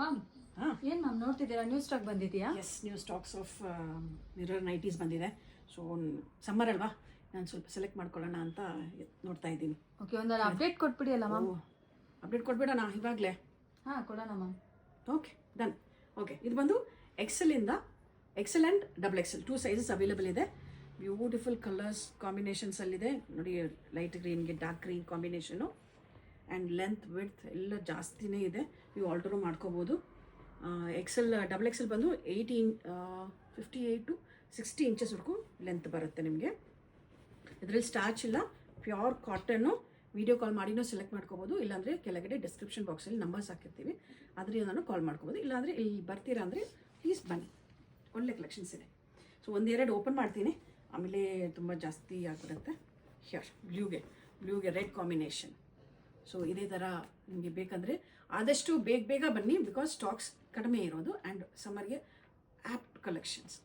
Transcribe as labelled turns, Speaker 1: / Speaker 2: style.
Speaker 1: Ma'am ಏನು ma'am ನೋಡ್ತಿದ್ದೀರಾ, new stock ಬಂದಿದೆಯಾ?
Speaker 2: Yes, new stocks of mirror nighties ಬಂದಿದೆ. ಸೊ ಸಮ್ಮರ್ ಅಲ್ವಾ, ನಾನು ಸ್ವಲ್ಪ ಸೆಲೆಕ್ಟ್ ಮಾಡ್ಕೊಳ್ಳೋಣ ಅಂತ ನೋಡ್ತಾ ಇದ್ದೀನಿ.
Speaker 1: ಓಕೆ, ಒಂದು ಅಪ್ಡೇಟ್ ಕೊಟ್ಬಿಡಿ ಅಲ್ಲ ಮ್ಯಾಮ್.
Speaker 2: ಅಪ್ಡೇಟ್ ಕೊಟ್ಬಿಡೋಣ ಇವಾಗಲೇ?
Speaker 1: ಹಾಂ, ಕೊಡೋಣ ಮ್ಯಾಮ್.
Speaker 2: Okay, done. ಓಕೆ, ಇದು ಬಂದು XL and double XL 2 sizes available ಇದೆ. ಬ್ಯೂಟಿಫುಲ್ ಕಲರ್ಸ್ ಕಾಂಬಿನೇಷನ್ಸಲ್ಲಿದೆ ನೋಡಿ. ಲೈಟ್ ಗ್ರೀನ್ಗೆ dark green combination and length width ಎಲ್ಲ ಜಾಸ್ತಿನೇ ಇದೆ. ನೀವು ಆಲ್ಟರು ಮಾಡ್ಕೋಬೋದು. ಡಬಲ್ ಎಕ್ಸೆಲ್ ಬಂದು 58 to 60 ಇಂಚಸ್ವರೆಗೂ ಲೆಂತ್ ಬರುತ್ತೆ ನಿಮಗೆ. ಇದರಲ್ಲಿ ಸ್ಟಾರ್ಚ್ ಇಲ್ಲ, ಪ್ಯೂರ್ ಕಾಟನ್ನು. ವೀಡಿಯೋ ಕಾಲ್ ಮಾಡಿನೂ ಸೆಲೆಕ್ಟ್ ಮಾಡ್ಕೋಬೋದು, ಇಲ್ಲಾಂದರೆ ಕೆಳಗಡೆ ಡಿಸ್ಕ್ರಿಪ್ಷನ್ ಬಾಕ್ಸಲ್ಲಿ ನಂಬರ್ಸ್ ಹಾಕಿರ್ತೀವಿ, ಅದರಿಂದ ನಾನು ಕಾಲ್ ಮಾಡ್ಕೋಬೋದು. ಇಲ್ಲಾಂದರೆ ಇಲ್ಲಿ ಬರ್ತೀರಾ ಅಂದರೆ ಪ್ಲೀಸ್ ಬನ್ನಿ, ಒಳ್ಳೆ ಕಲೆಕ್ಷನ್ಸ್ ಇದೆ. ಸೊ ಒಂದೆರಡು ಓಪನ್ ಮಾಡ್ತೀನಿ, ಆಮೇಲೆ ತುಂಬ ಜಾಸ್ತಿ ಆಗಿಬಿಡುತ್ತೆ. ಹಿಯರ್ ಬ್ಲೂಗೆ ರೆಡ್ ಕಾಂಬಿನೇಷನ್. ಸೊ ಇದೇ ಥರ ನಿಮಗೆ ಬೇಕಂದರೆ ಆದಷ್ಟು ಬೇಗ ಬನ್ನಿ, ಬಿಕಾಸ್ ಸ್ಟಾಕ್ಸ್ ಕಡಿಮೆ ಇರೋದು ಆ್ಯಂಡ್ ಸಮ್ಮರ್ಗೆ ಆ್ಯಪ್ಟ್ ಕಲೆಕ್ಷನ್ಸ್.